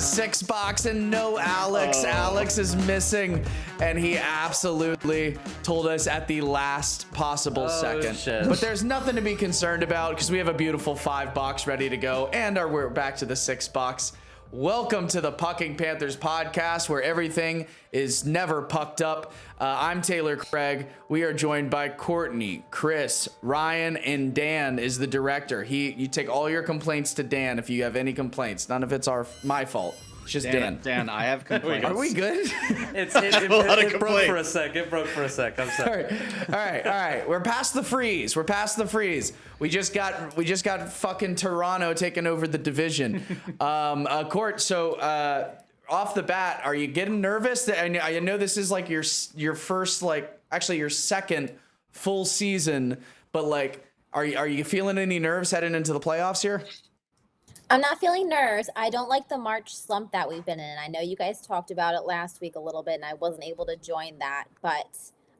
6 box and no Alex. Alex is missing, and he absolutely told us at the last possible second. Shit. But there's nothing to be concerned about because we have a beautiful 5 box ready to go, and we're back to the 6 box. Welcome to the Pucking Panthers Podcast, where everything is never pucked up. I'm Taylor Craig. We are joined by Courtney, Chris, Ryan, and Dan is the director. You take all your complaints to Dan if you have any complaints. None of it's my fault. It's just Dan. Dan, I have complaints. Are we good? It broke for a sec. It broke for a sec. I'm sorry. All right. We're past the freeze. We just got fucking Toronto taking over the division. Court. So off the bat, are you getting nervous? I know this is like your first, actually your second full season, but are you feeling any nerves heading into the playoffs here? I'm not feeling nerves. I don't like the March slump that we've been in. I know you guys talked about it last week a little bit, and I wasn't able to join that, but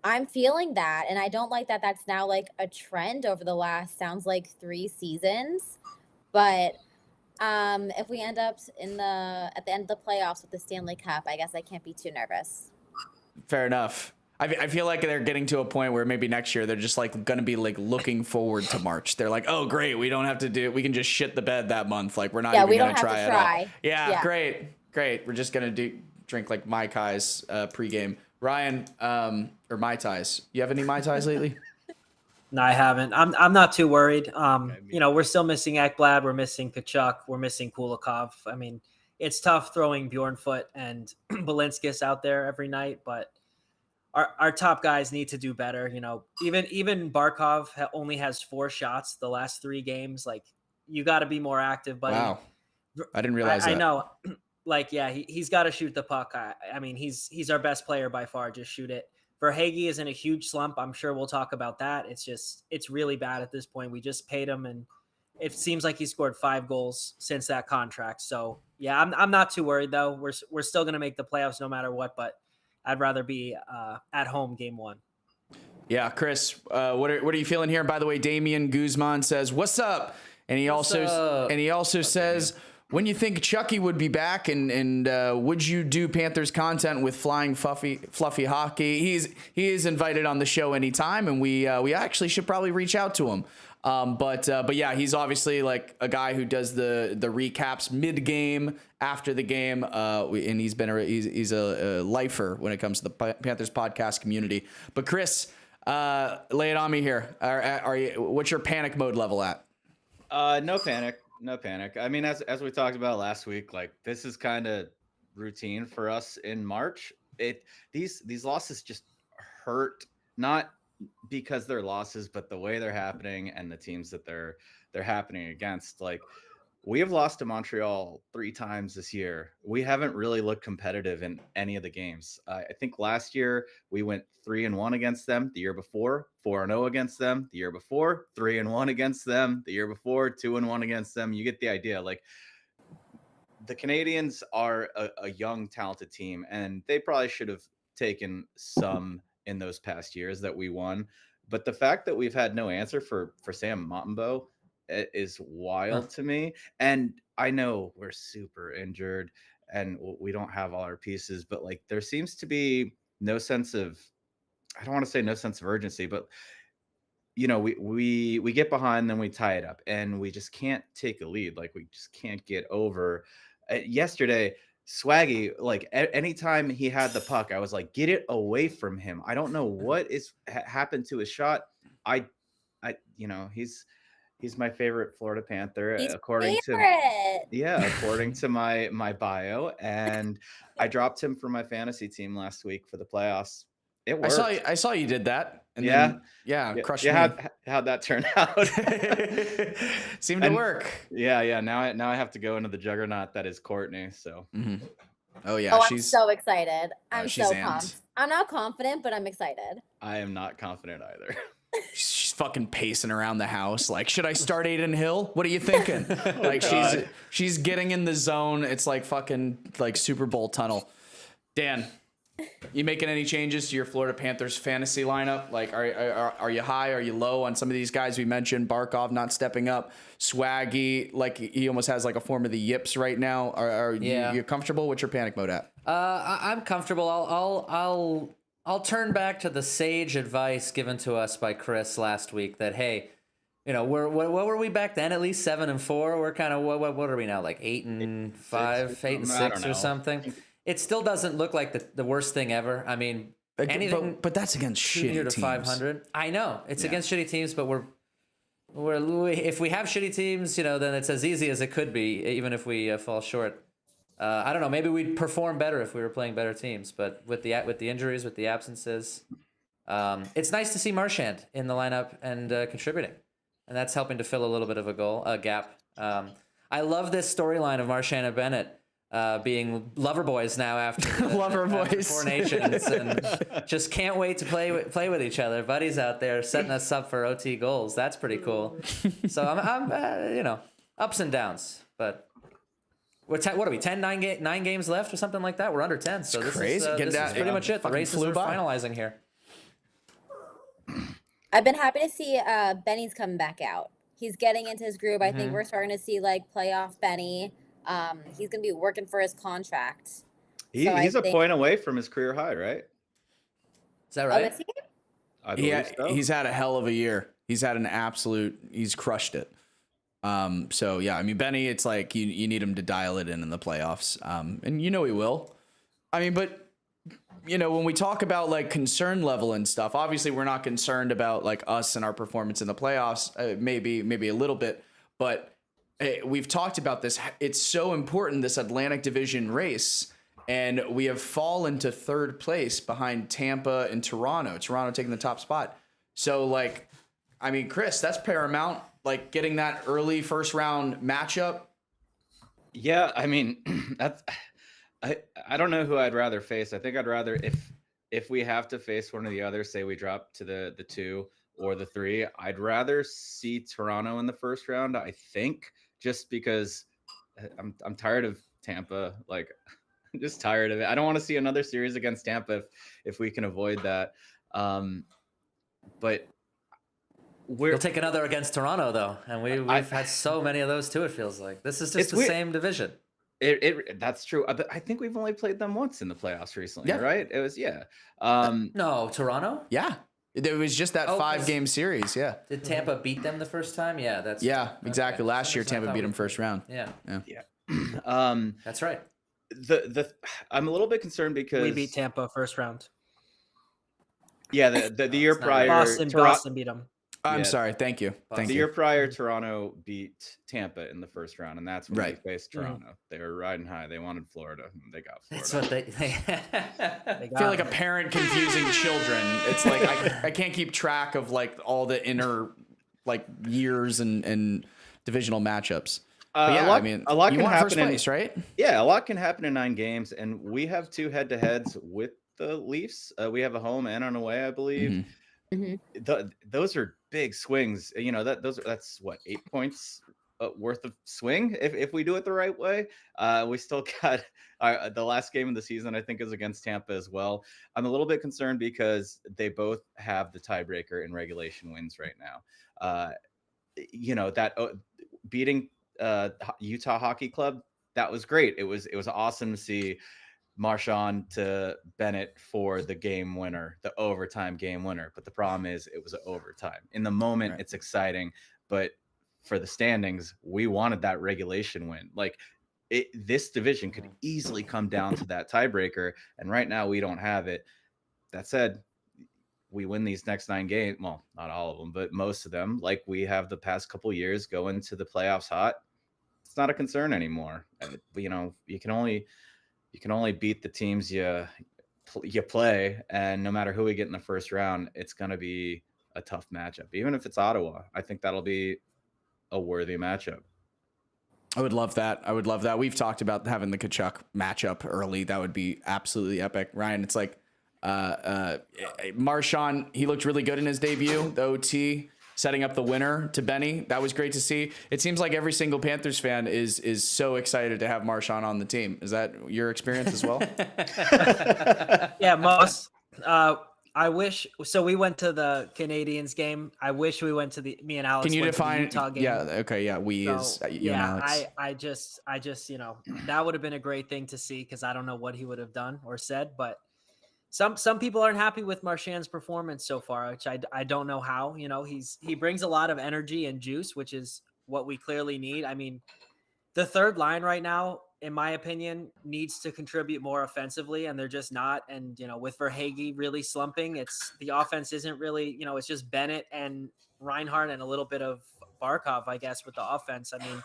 I'm feeling that, and I don't like that that's now like a trend over the last, sounds like 3 seasons. But if we end up at the end of the playoffs with the Stanley Cup, I guess I can't be too nervous. Fair enough. I feel like they're getting to a point where maybe next year they're just going to be looking forward to March. They're like, oh, great. We don't have to do it. We can just shit the bed that month. We're not even going to try it out. Yeah, great. We're just going to drink Mai Tais pregame. Ryan, or Mai Tais. You have any Mai Tais lately? No, I haven't. I'm not too worried. We're still missing Ekblad. We're missing Kachuk. We're missing Kulikov. I mean, it's tough throwing Bjornfoot and Balinskis out there every night, but our top guys need to do better. Even Barkov only has 4 shots the last 3 games. You got to be more active, buddy. Wow. I didn't realize that. I know. He's got to shoot the puck. I mean, he's our best player by far. Just shoot it. Verhaeghe is in a huge slump. I'm sure we'll talk about that. It's really bad at this point. We just paid him, and it seems like he scored 5 goals since that contract. So yeah, I'm not too worried though. We're still gonna make the playoffs no matter what, but I'd rather be at home game 1. Yeah, Chris, what are you feeling here? By the way, Damian Guzman says, "What's up?" And he also says, "When you think Chucky would be back, and would you do Panthers content with flying fluffy hockey?" He is invited on the show anytime, and we actually should probably reach out to him. But yeah, he's obviously a guy who does the recaps mid game, after the game, and he's a lifer when it comes to the Panthers podcast community. But Chris, lay it on me here. What's your panic mode level at? No panic. I mean, as we talked about last week, this is kind of routine for us in March. These losses just hurt, not because they're losses, but the way they're happening and the teams that they're happening against. We have lost to Montreal 3 times this year. We haven't really looked competitive in any of the games. I think last year we went 3-1 against them. The year before, 4-0 against them. The year before, 3-1 against them. The year before, 2-1 against them. You get the idea. The Canadiens are a young, talented team, and they probably should have taken some in those past years that we won. But the fact that we've had no answer for Sam Montembeault is wild to me. And I know we're super injured and we don't have all our pieces, but there seems to be no sense of, I don't want to say no sense of urgency, but we get behind, then we tie it up, and we just can't take a lead. We just can't get over. Yesterday, Swaggy, anytime he had the puck, I was like, get it away from him. I don't know what happened to his shot. He's my favorite Florida Panther, according to my bio, and I dropped him for my fantasy team last week for the playoffs. It worked. I saw you did that. And crushed me. How'd that turn out? Seemed to work. Yeah. Now I have to go into the juggernaut that is Courtney. So. Mm-hmm. Oh yeah, I'm so excited. I'm so pumped. I'm not confident, but I'm excited. I am not confident either. She's fucking pacing around the house. Should I start Aiden Hill? What are you thinking? She's getting in the zone. It's fucking Super Bowl tunnel. Dan, You making any changes to your Florida Panthers fantasy lineup? Like, are you high? Are you low on some of these guys we mentioned? Barkov not stepping up, Swaggy, like he almost has like a form of the yips right now. Are you comfortable? What's your panic mode at? I'm comfortable. I'll turn back to the sage advice given to us by Chris last week that, hey, what were we back then? At least 7-4. We're kind of what are we now? Like 8-5, 8-6 or something. It still doesn't look like the worst thing ever. I mean, anything, but that's against shitty teams. 500. I know it's against shitty teams, but if we have shitty teams, then it's as easy as it could be, even if we fall short. I don't know. Maybe we'd perform better if we were playing better teams, but with the injuries, with the absences, it's nice to see Marchand in the lineup and contributing, and that's helping to fill a little bit of a gap. I love this storyline of Marchand and Bennett being lover boys now after Four Nations, and just can't wait to play with each other. Buddies out there setting us up for OT goals. That's pretty cool. So I'm ups and downs, but. What are we? 9 games left or something like that? We're under 10, so this is pretty much it. The races are finalizing here. I've been happy to see Benny's coming back out. He's getting into his groove. I think we're starting to see like playoff Benny. He's going to be working for his contract. He's a point away from his career high, right? Is that right? Oh, is he? I believe so. He's had a hell of a year. He's crushed it. So yeah, I mean, Benny, it's like you need him to dial it in the playoffs. And he will. I mean, but when we talk about like concern level and stuff, obviously we're not concerned about like us and our performance in the playoffs, maybe a little bit, but we've talked about this. It's so important, this Atlantic Division race, and we have fallen to third place behind Tampa and Toronto taking the top spot. So like, I mean, Chris, that's paramount. Like getting that early first round matchup. Yeah, I mean, I don't know who I'd rather face. I think I'd rather if we have to face one or the other, say we drop to the 2 or the 3, I'd rather see Toronto in the first round. I think just because I'm tired of Tampa. Like I'm just tired of it. I don't want to see another series against Tampa if we can avoid that. But we'll take another against Toronto though, and we've had so many of those too. It feels like this is just the same division. That's true. I think we've only played them once in the playoffs recently, right? It was no, Toronto. Yeah, it was just that 5-game series. Yeah. Did Tampa beat them the first time? Yeah, exactly. Okay. Last year Tampa beat them first round. Yeah. That's right. I'm a little bit concerned because we beat Tampa first round. Yeah, the year prior, Boston beat them. I'm sorry. Thank you. The year prior, Toronto beat Tampa in the first round, and that's when we faced Toronto. They were riding high. They wanted Florida. And they got Florida. That's what they I feel like a parent confusing children. It's like I can't keep track of like all the inner like years and divisional matchups. A lot can happen first place, right? Yeah, a lot can happen in 9 games, and we have 2 head-to-heads with the Leafs. We have a home and an away, I believe. Those are big swings. That's what 8 points worth of swing if we do it the right way. We still got the last game of the season, I think, is against Tampa as well. I'm a little bit concerned because they both have the tiebreaker in regulation wins right now. Beating Utah Hockey Club, that was great. It was awesome to see Marchand to Bennett for the game winner, the overtime game winner. But the problem is it was overtime. In the moment, It's exciting, but for the standings, we wanted that regulation win. Like this division could easily come down to that tiebreaker, and right now we don't have it. That said, we win these next 9 games. Well, not all of them, but most of them, like we have the past couple years, go into the playoffs hot. It's not a concern anymore. You can only beat the teams you play, and no matter who we get in the first round, it's going to be a tough matchup. Even if it's Ottawa, I think that'll be a worthy matchup. I would love that. We've talked about having the Tkachuk matchup early. That would be absolutely epic. Ryan, it's like Marchand, he looked really good in his debut, the OT. setting up the winner to Benny. That was great to see. It seems like every single Panthers fan is so excited to have Marchand on the team. Is that your experience as well? Yeah, most. I wish. So we went to the Canadiens game. I wish we went to me and Alex. Can you went define? to the Utah game. Yeah. Okay. Yeah. We So, is you and Alex. I just, that would have been a great thing to see because I don't know what he would have done or said, but some people aren't happy with Marchand's performance so far, which I don't know how. He brings a lot of energy and juice, which is what we clearly need. I mean, the third line right now, in my opinion, needs to contribute more offensively, and they're just not. And, with Verhaeghe really slumping, the offense isn't really, it's just Bennett and Reinhart and a little bit of Barkov, I guess, with the offense. I mean,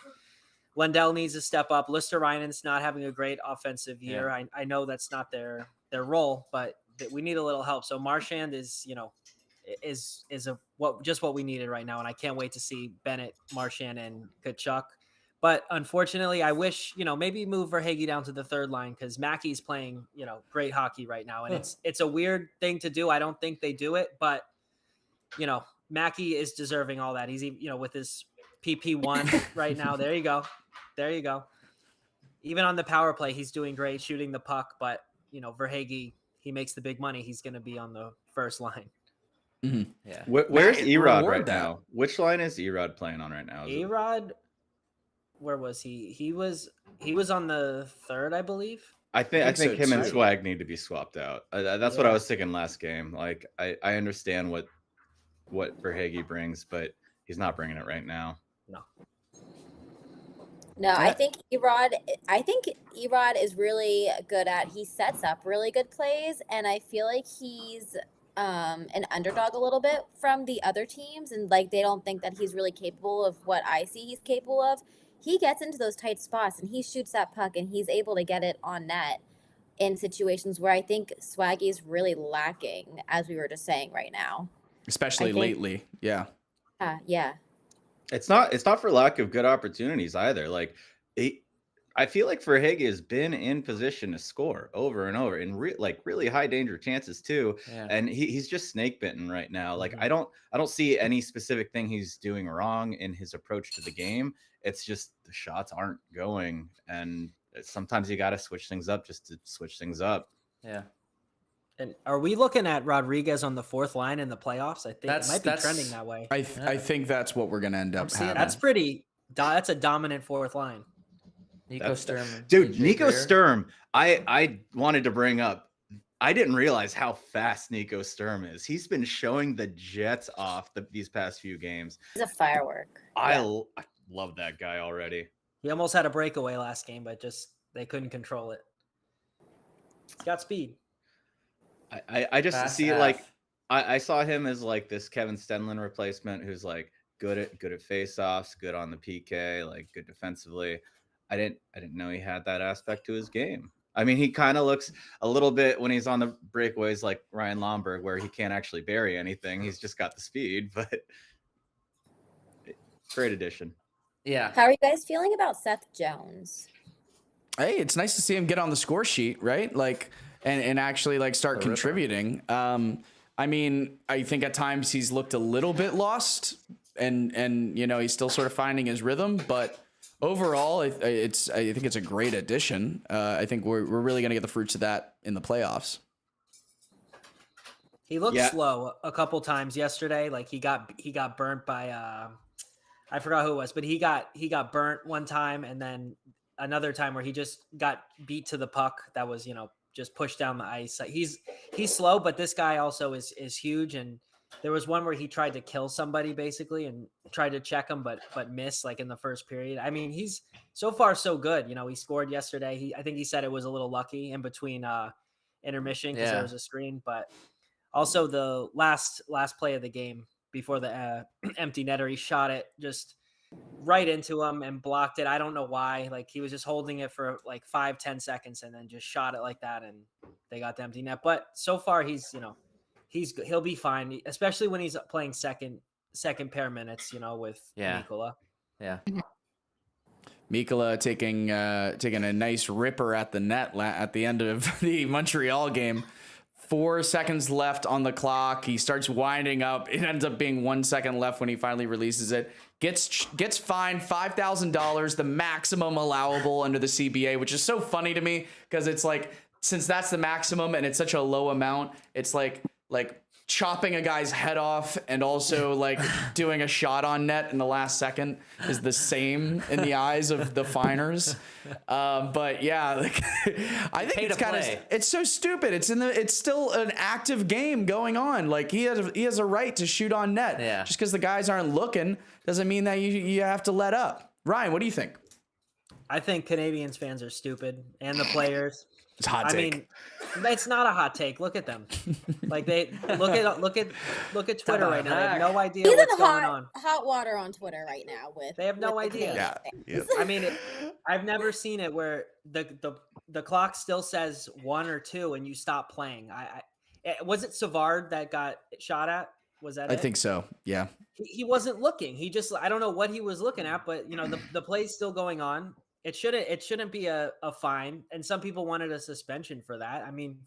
Lundell needs to step up. Listerrainen's not having a great offensive year. Yeah. I know that's not their role, but we need a little help. So Marchand is what we needed right now. And I can't wait to see Bennett, Marchand, and Tkachuk. But unfortunately, I wish, maybe move Verhaeghe down to the third line because Mackey's playing, great hockey right now. And it's a weird thing to do. I don't think they do it, but, Mackey is deserving all that. He's, with his PP1 right now. There you go. Even on the power play, he's doing great shooting the puck. But, Verhaeghe, he makes the big money. He's going to be on the first line. Mm-hmm. Yeah. Where's Erod right now? Which line is Erod playing on right now? Erod... Where was he? He was on the third, I believe. I think so, him and Swag need to be swapped out. That's what I was thinking last game. Like I understand what Verhaeghe brings, but he's not bringing it right now. No, I think Erod is really good he sets up really good plays, and I feel like he's an underdog a little bit from the other teams, and like they don't think that he's really capable of what I see he's capable of. He gets into those tight spots and he shoots that puck and he's able to get it on net in situations where I think Swaggy is really lacking, as we were just saying right now. Especially lately. Yeah. Yeah. It's not for lack of good opportunities either. Like I feel like Verhaeghe has been in position to score over and over in really high danger chances too. Yeah. And he's just snake bitten right now. Like I don't see any specific thing he's doing wrong in his approach to the game. It's just the shots aren't going, and sometimes you got to switch things up just to switch things up. Yeah. And are we looking at Rodriguez on the fourth line in the playoffs? I think it might be trending that way. I think that's what we're going to end up having. That's a dominant fourth line. Nico Sturm. Dude, Nico Sturm, I wanted to bring up. I didn't realize how fast Nico Sturm is. He's been showing the jets off these past few games. He's a firework. I love that guy already. He almost had a breakaway last game, but they couldn't control it. He's got speed. I just fast see half. Like I saw him as like this Kevin Stenlund replacement who's like good at face-offs, good on the PK, like good defensively. I didn't know he had that aspect to his game. I mean, he kind of looks a little bit when he's on the breakaways like Ryan Lomberg, where he can't actually bury anything. He's just got the speed, but great addition. Yeah. How are you guys feeling about Seth Jones? Hey, it's nice to see him get on the score sheet, right? Like, and actually like start contributing. I mean, I think at times he's looked a little bit lost, and he's still sort of finding his rhythm, but overall, I think it's a great addition. I think we're really going to get the fruits of that in the playoffs. He looked slow a couple times yesterday. Like he got burnt by I forgot who it was, but he got burnt one time, and then another time where he just got beat to the puck that was just pushed down the ice. He's slow, but this guy also is huge. And there was one where he tried to kill somebody basically and tried to check him, but missed like in the first period. I mean, he's so far so good. He scored yesterday. I think he said it was a little lucky in between intermission because there was a screen, but also the last play of the game before the empty netter, he shot it just right into him and blocked it. I don't know why. Like he was just holding it for like 5-10 seconds and then just shot it like that, and they got the empty net. But so far he'll be fine, especially when he's playing second pair minutes, with Mikkola. Yeah. Mikkola taking a nice ripper at the net at the end of the Montreal game. 4 seconds left on the clock. He starts winding up. It ends up being 1 second left when he finally releases it. Gets fined $5,000, the maximum allowable under the CBA, which is so funny to me because it's like, since that's the maximum and it's such a low amount, it's like chopping a guy's head off and also like doing a shot on net in the last second is the same in the eyes of the finers. But yeah, like, I think it's so stupid. It's still an active game going on. Like he has a right to shoot on net. Yeah. Just because the guys aren't looking doesn't mean that you have to let up. Ryan, what do you think? I think Canadiens fans are stupid and the players. It's a hot take. I mean, it's not a hot take. Look at them. Like they look at Twitter right now. They have no idea He's what's in going on. hot water on Twitter right now. They have no with the idea. Canadiens. Yeah. I mean, I've never seen it where the clock still says 1 or 2 and you stop playing. Was it Savard that got shot at? Was that? I think so. Yeah. He wasn't looking. He just, I don't know what he was looking at, but the play's still going on. It shouldn't be a fine. And some people wanted a suspension for that. I mean,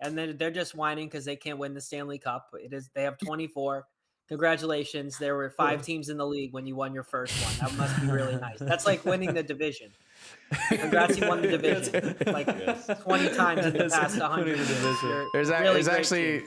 and then they're just whining because they can't win the Stanley Cup. They have 24. Congratulations. There were 5 teams in the league when you won your first one. That must be really nice. That's like winning the division. Congrats, you won the division like 20 times in the past 100 years. There's actually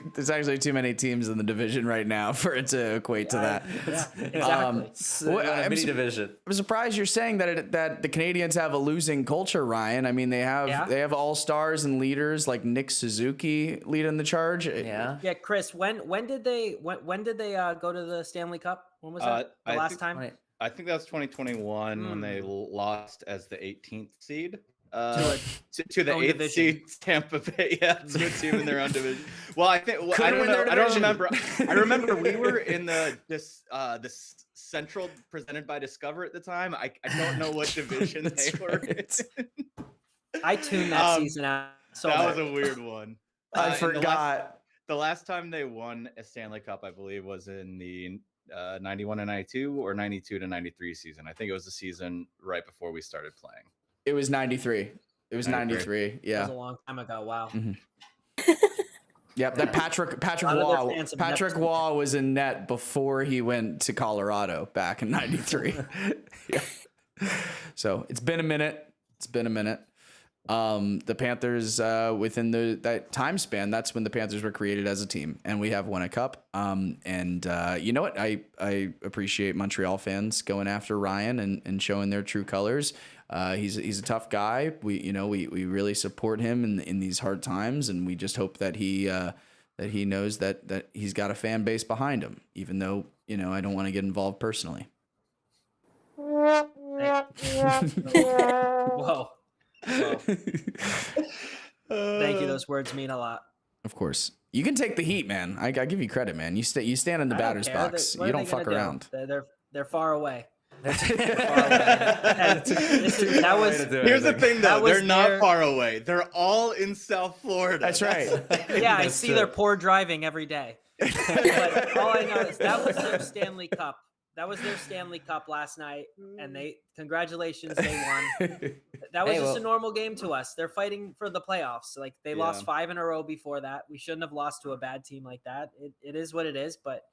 too many teams in the division right now for it to equate to that. Yeah, exactly. Mini division. I'm surprised you're saying that the Canadiens have a losing culture, Ryan. I mean, they have all-stars and leaders like Nick Suzuki leading the charge. Yeah. Yeah, Chris, when did they go to the Stanley Cup? When was that? The last time? I think that was 2021 when they lost as the 18th seed to the 8th division. seed Tampa Bay. Yeah, to a team in their own division. Well, I think I don't know. I don't remember. I remember we were in this Central presented by Discover at the time. I don't know what division they were in. I tuned that season out. So that bad. was a weird one. I forgot. The last time they won a Stanley Cup, I believe, was in the 91 and 92 or 92 to 93 season. I think it was the season right before we started playing. It was 93. It was 93. Yeah. That was a long time ago. Wow. Mm-hmm. Yep. That Patrick Waugh was in net before he went to Colorado back in 93. Yeah. So it's been a minute. The Panthers, within that time span, that's when the Panthers were created as a team, and we have won a cup. You know what? I appreciate Montreal fans going after Ryan and showing their true colors. He's a tough guy. We really support him in these hard times, and we just hope that he knows that he's got a fan base behind him, even though I don't want to get involved personally. Whoa. Thank you. Those words mean a lot. Of course, you can take the heat, man. I give you credit, man. You stand in the batter's box. You don't fuck around. They're far away. Here's the thing, though. They're not far away. They're all in South Florida. That's right. Yeah, I see their poor driving every day. But all I know is that was their Stanley Cup. That was their Stanley Cup last night, and congratulations, they won. That was a normal game to us. They're fighting for the playoffs. Like they lost 5 in a row before that. We shouldn't have lost to a bad team like that. It is what it is, but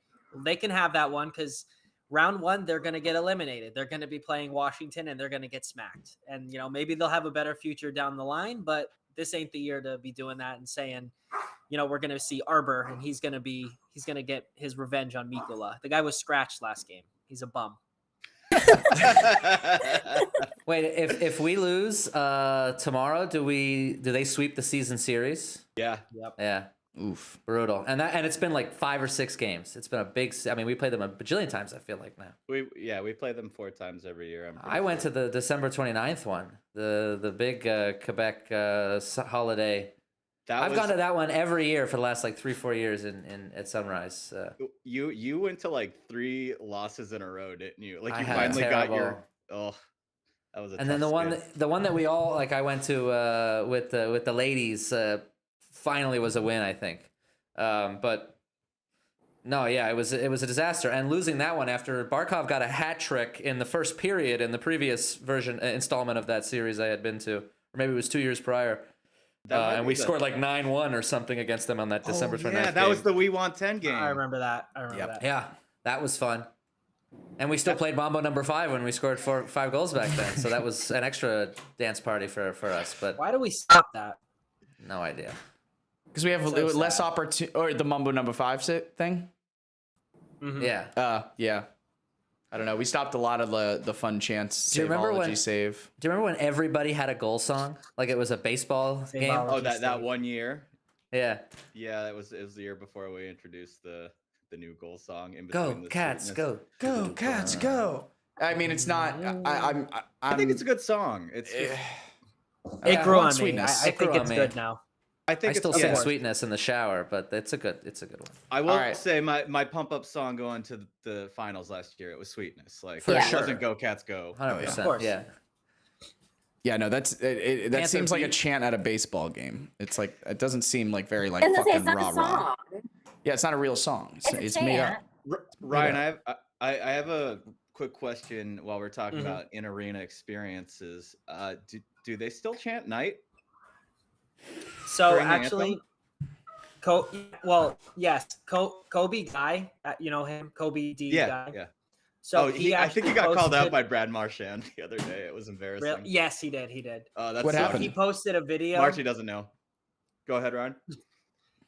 they can have that one because round 1 they're going to get eliminated. They're going to be playing Washington, and they're going to get smacked. And maybe they'll have a better future down the line, but this ain't the year to be doing that and saying, we're going to see Arbor and he's going to get his revenge on Mikula. The guy was scratched last game. He's a bum. Wait, if we lose tomorrow, do they sweep the season series? Yeah. Yep. Yeah. Oof, brutal. And it's been like 5 or 6 games. It's been a big. I mean, we played them a bajillion times. I feel like now. We play them 4 times every year. I went to the December 29th one, the big Quebec holiday. I've gone to that one every year for the last like 3-4 years at Sunrise. You went to like 3 losses in a row, didn't you? Like I you had finally got terrible. that was a. And then the one that we all like, I went to with the ladies. Finally was a win, I think. But no, yeah, it was a disaster. And losing that one after Barkov got a hat trick in the first period in the previous installment of that series I had been to, or maybe it was 2 years prior. might and be we the- scored like 9-1 or something against them on that December 29th Yeah, that was the We Want 10 game. I remember that. Yep. Yeah, that was fun. And we still played Mambo number 5 when we scored 5 goals back then. So that was an extra dance party for us. But Why do we stop that? no idea. Because we have So less sad. opportunity, or the Mumbo number 5 thing. Mhm. Yeah. Yeah. I don't know. We stopped a lot of the fun chance. Do you remember when- save? Do you remember when everybody had a goal song? Like it was a baseball game? Saveology. Oh, that 1 year. Yeah. Yeah, it was the year before we introduced the new goal song. In Go, between the Cats, sweetness. go. Go Cats, go! I mean, it's not. I think it's a good song. It's just, It Yeah, grew I want on me. sweetness. I It grew think on it's me. good now. I think I still it's sing yeah. Sweetness in the shower, but it's a good one. I will Alright. say my pump up song going to the finals last year. It was Sweetness. Like For it sure. wasn't Go Cats Go. 100%. Of course. Yeah. Yeah, no, that Panther seems like a beat- chant at a baseball game. It's like it doesn't seem like very like I was gonna say, fucking it's not rah a rah. song. Yeah, it's not a real song. It's a made up. chant. Ryan, I have a quick question while we're talking Mhm. about in arena experiences. Do they still chant night? So During the actually, yes, Kobe Guy, you know him, Kobe D Yeah, Guy. yeah. So I think he actually got called out posted- by Brad Marchand the other day. It was embarrassing. Yes, he did. He did. That's What so- happened? He posted a video. Marchie doesn't know. Go ahead, Ryan.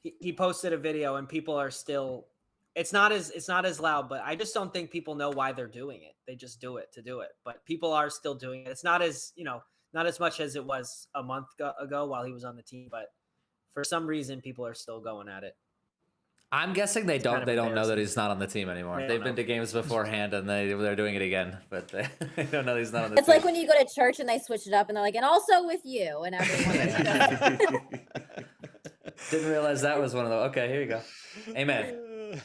He posted a video, and people are still. It's not as loud, but I just don't think people know why they're doing it. They just do it to do it. But people are still doing it. It's not as not as much as it was a month ago while he was on the team, but for some reason, people are still going at it. I'm guessing they don't kind of know that embarrassing. he's not on the team anymore. They They've don't been to games beforehand and they're doing it again, but they don't know he's not on the It's team. like when you go to church and they switch it up and they're like, and also with you, and everyone. Didn't realize that was one of the. Okay, here you go. Amen.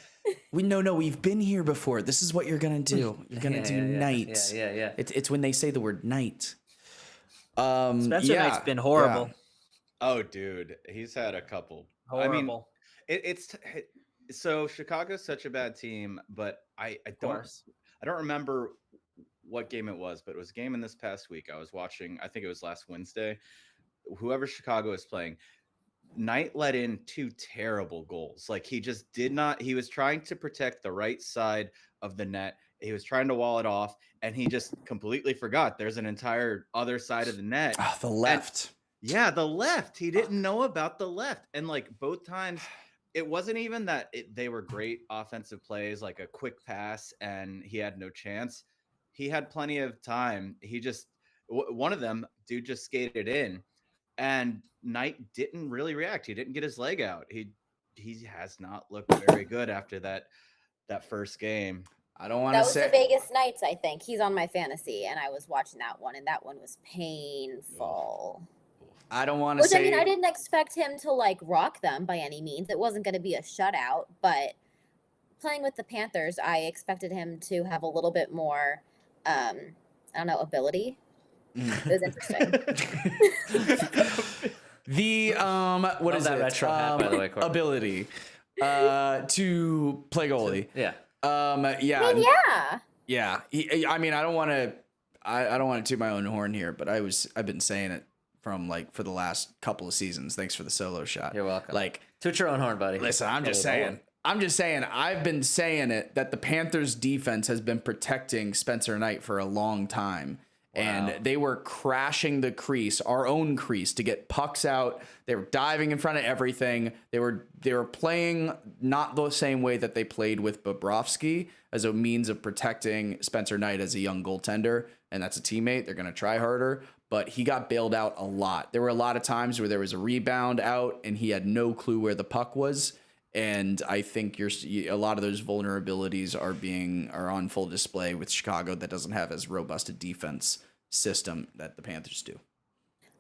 We've been here before. This is what you're gonna do. You're gonna do night. Yeah. It's when they say the word night. Spencer yeah, Knight's been horrible. Oh, dude, he's had a couple. Horrible. I mean, it's so Chicago's such a bad team, but I don't remember what game it was, but it was a game in this past week. I was watching. I think it was last Wednesday. Whoever Chicago is playing, Knight let in 2 terrible goals. Like he just did not. He was trying to protect the right side of the net. He was trying to wall it off, and he just completely forgot there's an entire other side of the net. Ah, the left. Yeah, the left. He didn't know about the left. And like both times, it wasn't even that they were great offensive plays, like a quick pass, and he had no chance. He had plenty of time. He just, one of them, dude just skated in, and Knight didn't really react. He didn't get his leg out. He has not looked very good after that first game. I don't want That to was the say. Vegas Knights, I think. He's on my fantasy, and I was watching that one, and that one was painful. I don't want to Which, say. I mean, I didn't expect him to, like, rock them by any means. It wasn't going to be a shutout, but playing with the Panthers, I expected him to have a little bit more, I don't know, ability. It was interesting. The what Love is that it? retro hat, by the way, Courtney. Ability to play goalie. Yeah. I mean, Yeah. yeah. I mean, I don't want to. I don't want to toot my own horn here, but I've been saying it from like for the last couple of seasons. Thanks for the solo shot. You're welcome. Like, Toot your own horn, buddy. listen, I'm just Hey, saying. I've been saying it that the Panthers defense has been protecting Spencer Knight for a long time. Wow. And they were crashing the crease, our own crease, to get pucks out. They were diving in front of everything. They were playing not the same way that they played with Bobrovsky as a means of protecting Spencer Knight as a young goaltender. And that's a teammate. They're going to try harder. But he got bailed out a lot. There were a lot of times where there was a rebound out and he had no clue where the puck was. And I think a lot of those vulnerabilities are on full display with Chicago that doesn't have as robust a defense system that the Panthers do.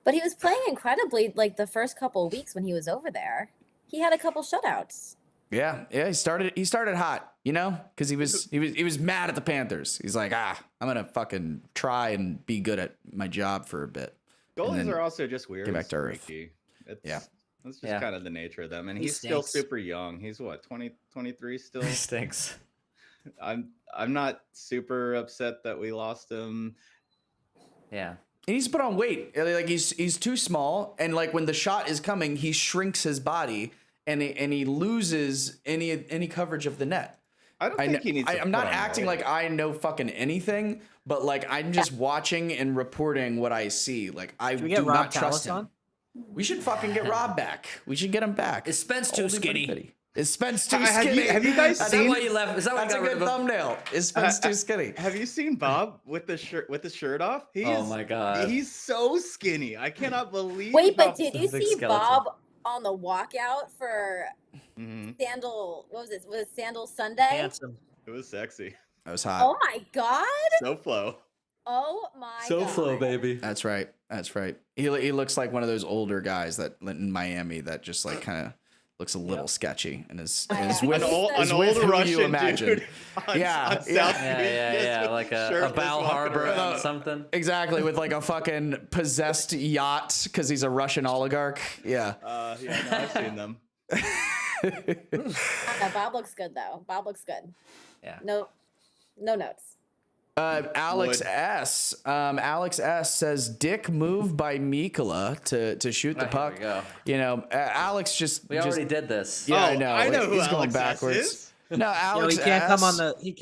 But he was playing incredibly, like, the first couple of weeks when he was over there. He had a couple shutouts. Yeah, he started hot, because he was mad at the Panthers. He's like, I'm gonna fucking try and be good at my job for a bit. Goalies then are also just weird. get back and to earth. streaky. Yeah. That's just kind of the nature of them. And He he's still stinks. super young. He's what, 23 still? He stinks. I'm not super upset that we lost him. Yeah. He needs to put on weight. Like he's too small, and like when the shot is coming, he shrinks his body, and he loses any coverage of the net. I don't think he needs. I'm not acting like I know fucking anything, but like I'm just watching and reporting what I see. Like I do not trust him. We should fucking get Rob back. We should get him back. Is Spence too skinny? Is Spence too skinny? Have you guys Is seen? that why you left? Is that why That's you a got rid good of him? thumbnail. Is Spence too skinny? Have you seen Bob with the shirt off? Oh my God. He's so skinny. I cannot believe. Wait, how- but did you Big see skeleton. Bob on the walkout for Mhm. Sandal? What was it? Was it Sandal Sunday? Handsome. It was sexy. That was hot. Oh my god! So flow. Oh my So god! flow, baby. That's right. That's right. He looks like one of those older guys that in Miami that just like kind of looks a little sketchy and is with, An old is with who Russian you imagine. dude. On, Yeah, on yeah. South Yeah, Beach, yeah, just yeah. with Like a shirtless Bal walking Harbor around. or something. Exactly, with like a fucking possessed yacht because he's a Russian oligarch. Yeah. Yeah, no, I've seen them. No, Bob looks good though. Bob looks good. Yeah. No notes. Alex Would. S. Alex S. says dick move by Mikola to shoot the Oh, here puck. we go. You know, Alex just We already did this. Yeah, I Oh, know. I know who He's going Alex S. backwards. is. No, No, Alex he can't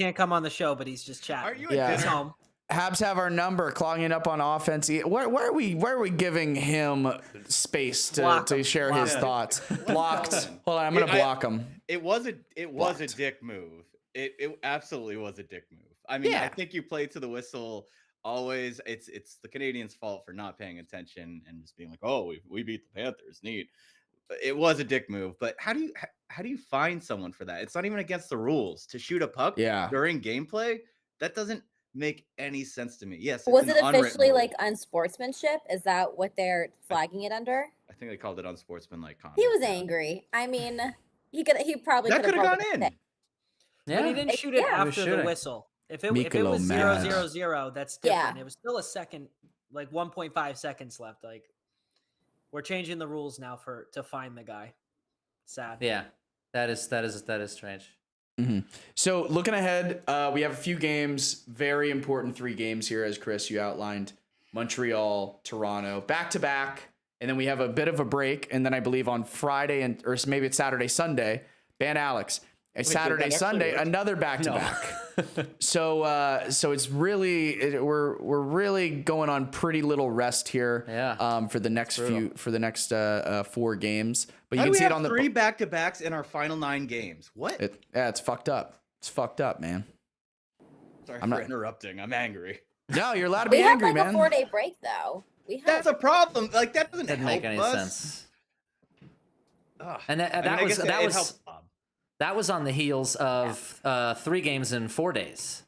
S. come on the show, but he's just chatting. Are you Yeah. a He's dick? home. Habs have our number, clogging up on offense. Where are we giving him space Block to him. share Block his him. thoughts? Blocked. him. Hold on, I'm gonna block him. It was a Blocked. dick move. It absolutely was a dick move. I mean, Yeah. I think you play to the whistle always. It's the Canadiens' fault for not paying attention and just being like, oh, we beat the Panthers, neat. It was a dick move, but how do you find someone for that? It's not even against the rules to shoot a puck Yeah. during gameplay. That doesn't make any sense to me. Yes, it's Was an it unwritten officially rule. like unsportsmanship? Is that what they're flagging it under? I think they called it unsportsmanlike conduct. He was yeah. angry. I mean, he probably That could could have have gone in. But he didn't shoot it Yeah. He was after the shooting. whistle. If it Mikolo was mad. 0-0-0, that's Yeah. different. It was still a second, like 1.5 seconds left. Like we're changing the rules now to find the guy. Sad. Yeah. That is strange. So looking ahead, we have a few games, very important 3 games here, as Chris you outlined. Montreal, Toronto, back to back, and then we have a bit of a break, and then I believe on Friday or maybe it's Saturday, Sunday. Ban Alex. did Saturday, that actually Sunday, work? another back to back. So it's really we're really going on pretty little rest here. Yeah. For the next 4 games, but How you do can we see it have on the 3 back-to-backs in our final 9 games? What? it's fucked up. It's fucked up, man. Sorry I'm for not- interrupting. I'm angry. No, you're allowed to We be had angry, like man. a 4-day break though. We had That's a problem. Like that doesn't Didn't help make any us. sense. Ugh. And I that mean, I was guess that it was helps Bob. that was on the heels of 3 games in 4 days,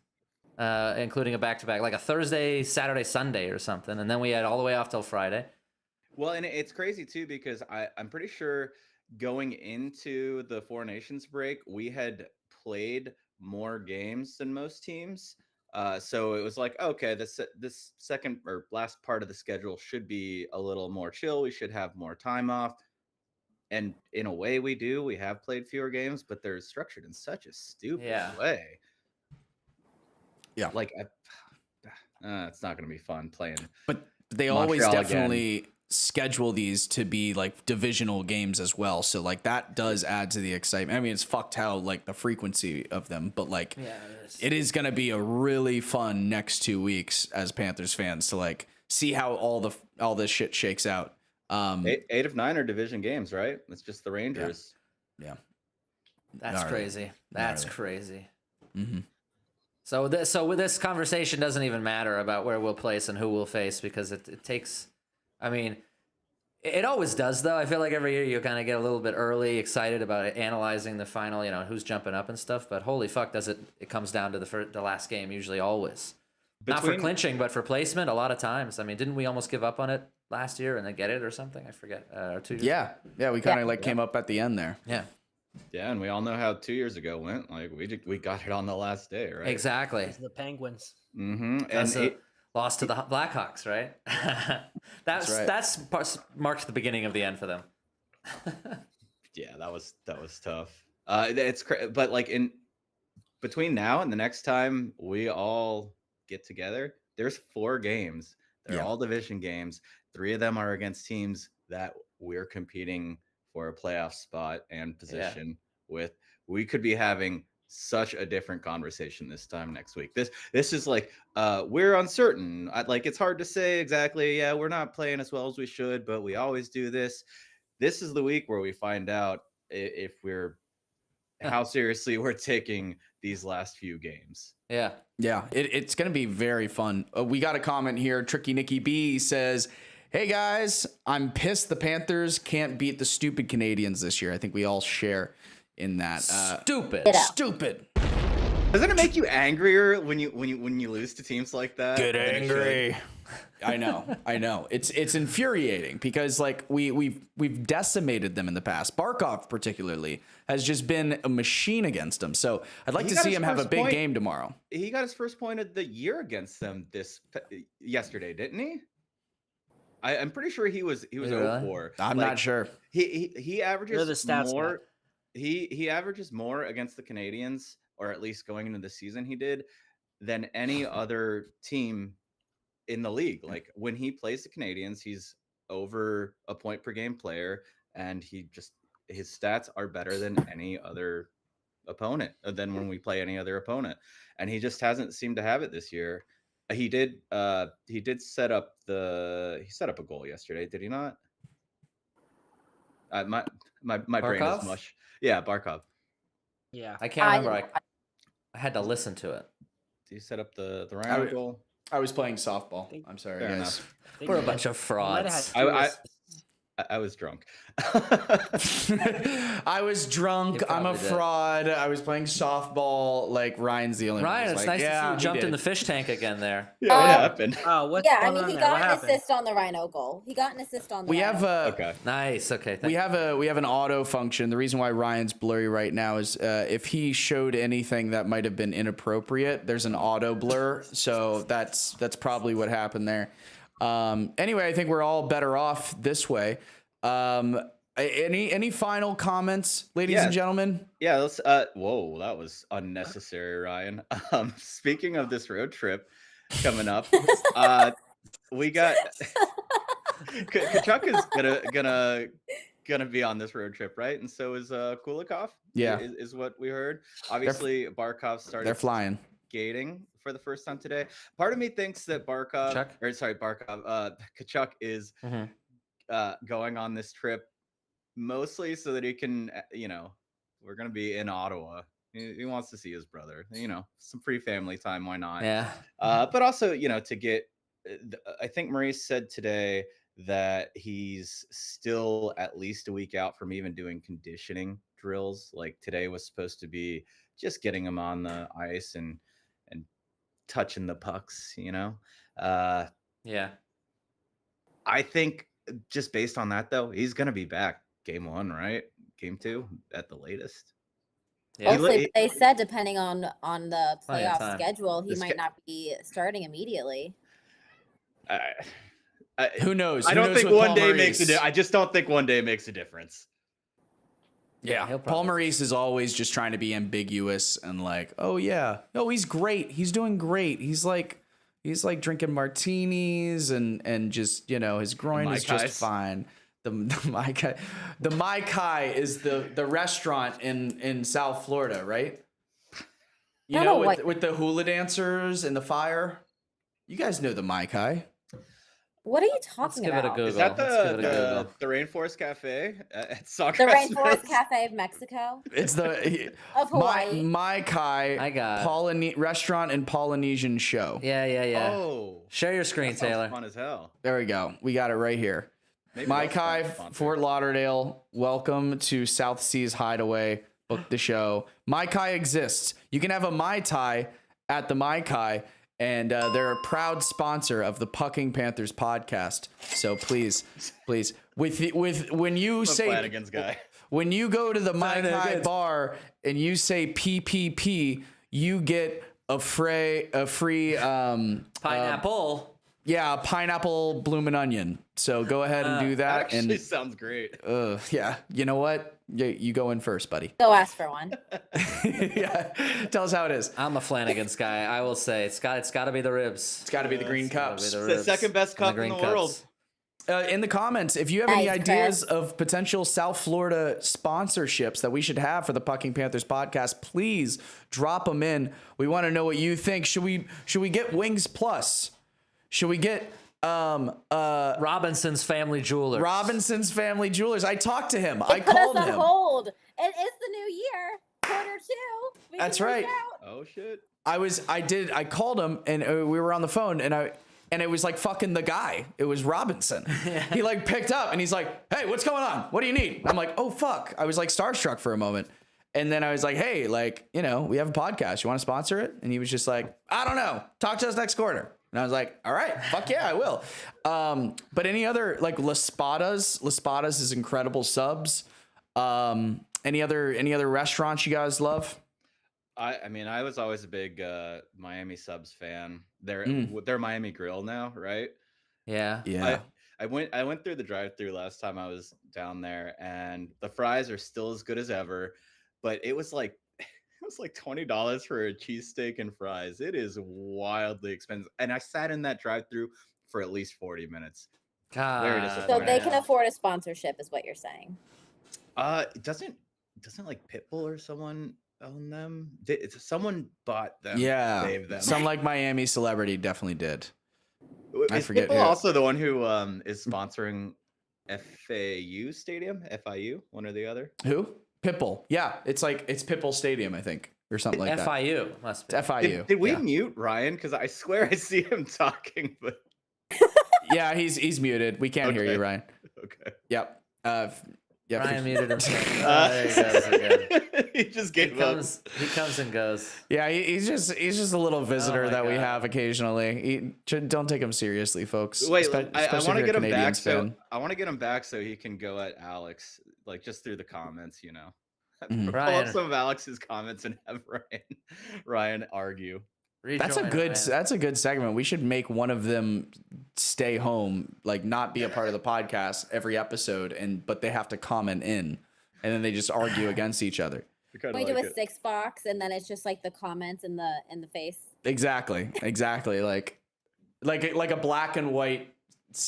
including a back-to-back, like a Thursday, Saturday, Sunday, or something, and then we had all the way off till Friday. Well, and it's crazy too because I'm pretty sure going into the Four Nations break, we had played more games than most teams. So it was like, okay, this second or last part of the schedule should be a little more chill. We should have more time off. And in a way we do. We have played fewer games, but they're structured in such a stupid way. Yeah. Like, it's not going to be fun playing. But they always Montreal definitely schedule these to be like divisional games as well. So like that does add to the excitement. I mean, it's fucked how like the frequency of them, but like it is going to be a really fun next 2 weeks as Panthers fans to like see how all this shit shakes out. 8 of 9 are division games, right? It's just the Rangers. Yeah. That's Gnarly. crazy. That's Gnarly. crazy. Mm-hmm. So this conversation doesn't even matter about where we'll place and who we'll face because it takes. I mean, it always does though. I feel like every year you kind of get a little bit early excited about it, analyzing the final, who's jumping up and stuff. But holy fuck, does it comes down to the last game usually always. Not for clinching, but for placement. A lot of times. I mean, didn't we almost give up on it last year and then get it or something? I forget. Or 2 years. Yeah. We kind of came up at the end there. Yeah. Yeah, and we all know how 2 years ago went. Like we got it on the last day, right? Exactly. The Penguins. Mm-hmm. That's And lost to the Blackhawks, right? That's marked the beginning of the end for them. yeah, that was tough. But like in between now and the next time we all get together, there's 4 games They're all division games. 3 of them are against teams that we're competing for a playoff spot and position with. We could be having such a different conversation this time next week. This is like we're uncertain. It's hard to say exactly. Yeah, we're not playing as well as we should, but we always do this. This is the week where we find out if we're how seriously we're taking these last few games. Yeah. It's going to be very fun. We got a comment here. Tricky Nikki B says, "Hey guys, I'm pissed the Panthers can't beat the stupid Canadiens this year." I think we all share in that. Stupid. Doesn't it make you angrier when you lose to teams like that? Get angry. I know. It's infuriating because we've decimated them in the past. Barkov particularly has just been a machine against them. So I'd like to see him have a big game tomorrow. He got his first point of the year against them yesterday, didn't he? I'm pretty sure he was 0-4. I'm not sure. He averages the stats more. He averages more against the Canadiens, or at least going into the season he did, than any other team in the league. Like when he plays the Canadiens, he's over a point per game player, and his stats are better than any other opponent, than when we play any other opponent. And he just hasn't seemed to have it this year. He did set up a goal yesterday, did he not? My brain is mush. Yeah, Barkov. Yeah. I can't remember. I had to listen to it. Did he set up the Rhino goal? I was playing softball. I'm sorry, Fair guys. enough. We're a bunch of frauds. I was drunk. I was drunk. I'm a fraud. I was playing softball. Like Ryan's the only one. Ryan, it's nice to see you jumped in the fish tank again there. Yeah, what happened? Oh, what's Yeah, I going mean, on he there? got What an happened? assist on the Rhino goal. He got an assist on the We Rhino. have Okay. Nice. Okay. We have an auto function. The reason why Ryan's blurry right now is if he showed anything that might have been inappropriate, there's an auto blur. So that's probably what happened there. Anyway, I think we're all better off this way. Any final comments, ladies and gentlemen? Yeah, let's whoa, that was unnecessary, Ryan. Speaking of this road trip coming up, we got Kachuk is gonna be on this road trip, right? And so is Kulikov. Yeah, is what we heard. Obviously, Barkov started. They're flying. Skating for the first time today. Part of me thinks that Kachuk is going on this trip mostly so that he can, we're going to be in Ottawa. He wants to see his brother, some free family time. Why not? Yeah. But also, to get, I think Maurice said today that he's still at least a week out from even doing conditioning drills. Like today was supposed to be just getting him on the ice and touching the pucks, Yeah. I think just based on that, though, he's going to be back game 1, right? Game 2 at the latest. Yeah. Hopefully, they said depending on the Plenty of playoff time. schedule, he might not be starting immediately. Who knows? I don't think one day makes a difference. I just don't think one day makes a difference. Yeah, Paul Maurice is always just trying to be ambiguous and like, oh yeah, no, he's great. He's doing great. He's like drinking martinis and just his groin is just fine. The Mai Kai is the restaurant in South Florida, right? With the hula dancers and the fire. You guys know the Mai Kai. What are you Let's talking give it a about? Google. Is that Let's the Rainforest Cafe at Soccer? The Rainforest Cafe of Mexico? It's the Of Hawaii. Mai Kai I got it. restaurant and Polynesian show. Yeah. Oh, Share your screen, that sounds Taylor. fun as hell. There we go. We got it right here. Maybe Mai that's Kai, not sponsored. Fort Lauderdale. Welcome to South Seas Hideaway. Book the show. Mai Kai exists. You can have a Mai Tai at the Mai Kai. And they're a proud sponsor of the Pucking Panthers podcast. So please, when you say Flanagan's guy. when you go to the Mai Tai bar and you say PPP, you get a free Pineapple. Yeah, pineapple, bloomin' onion. So go ahead and do that. Actually sounds great. Yeah, you know what? You go in first, buddy. Go ask for one. Yeah, tell us how it is. I'm a Flanagan's guy. I will say it's got to be the ribs. It's got to be the green cups. It's the second best cup in the world. In the comments, if you have any Nice, ideas Chris. of potential South Florida sponsorships that we should have for the Pucking Panthers podcast, please drop them in. We want to know what you think. Should we get Wings Plus? Should we get Robinson's Family Jewelers? Robinson's Family Jewelers? I talked to him. They I put called us on him. hold. It's the new year, quarter 2. We That's can right. reach out. Oh shit. I called him and we were on the phone and it was like fucking the guy. It was Robinson. He like picked up and he's like, "Hey, what's going on? What do you need?" I'm like, "Oh fuck." I was like starstruck for a moment. And then I was like, "Hey, like, you know, we have a podcast. You want to sponsor it?" And he was just like, "I don't know. Talk to us next quarter." And I was like, "All right, fuck yeah, I will." But any other like Las Espadas is incredible subs. Any other restaurants you guys love? I mean, I was always a big Miami Subs fan. They're Miami Grill now, right? Yeah. Yeah. I went through the drive-through last time I was down there, and the fries are still as good as ever, but it was like $20 for a cheesesteak and fries. It is wildly expensive, and I sat in that drive-through for at least 40 minutes. Very God. disappointing. So they can afford a sponsorship, is what you're saying. Doesn't like Pitbull or someone own them? Someone bought them. Yeah. Saved them. Some like Miami celebrity definitely did. I Is forget Pitbull who. also the one who is sponsoring FAU Stadium? FIU, one or the other. Who? Pitbull. Yeah, it's Pitbull Stadium, I think, or something like that. FIU must be. It's FIU. Did we yeah. mute Ryan? Because I swear I see him talking, but Yeah, he's muted. We can't hear you, Okay. Ryan. okay. Yep. Yeah. Ryan muted himself. Oh, there he goes again. He just He gave up. comes and goes. Yeah, he's just a little visitor my that we God. have occasionally. Don't take him seriously, folks. Wait, Espe- I especially want if to you're a get him back. Canadiens So fan. I want to get him back so he can go at Alex, like just through the comments, you know. Mhm. Pull up Ryan. some of Alex's comments and have Ryan argue. That's a Rejoin good. Ryan. That's a good segment. We should make one of them stay home, like not be a part of the podcast every episode, but they have to comment in, and then they just argue against each other. I kinda We do like a it. 6 box, and then it's just like the comments in the face. Exactly. like a black and white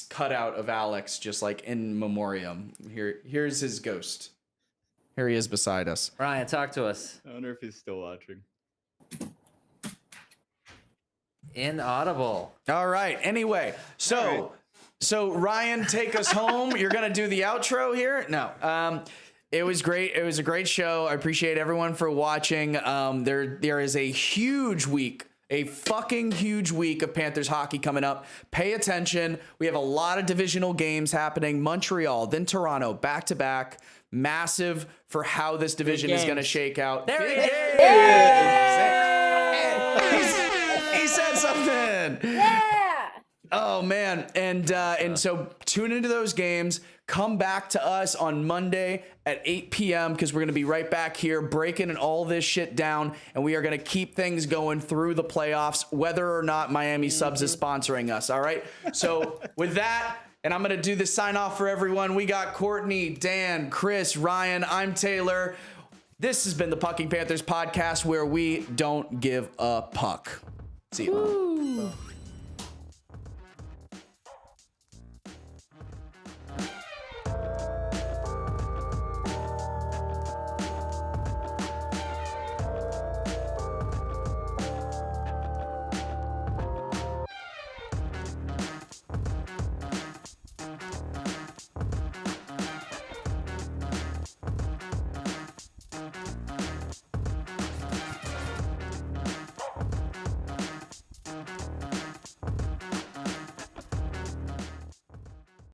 cutout of Alex, just like in memoriam. Here's his ghost. Here he is beside us. Ryan, talk to us. I wonder if he's still watching. Inaudible. All right. Anyway, so Ryan, take us home. You're gonna do the outro here. No. It was great. It was a great show. I appreciate everyone for watching. There is a huge week, a fucking huge week of Panthers hockey coming up. Pay attention. We have a lot of divisional games happening. Montreal, then Toronto, back to back. Massive for how this division is going to games. shake out. There he Big is. games. He said something. Yeah. Oh man, and so tune into those games. Come back to us on Monday at 8 p.m. because we're gonna be right back here breaking all this shit down, and we are gonna keep things going through the playoffs, whether or not Miami Subs is sponsoring us. All right. So with that, and I'm gonna do the sign off for everyone. We got Courtney, Dan, Chris, Ryan. I'm Taylor. This has been the Pucking Panthers podcast, where we don't give a puck. See you.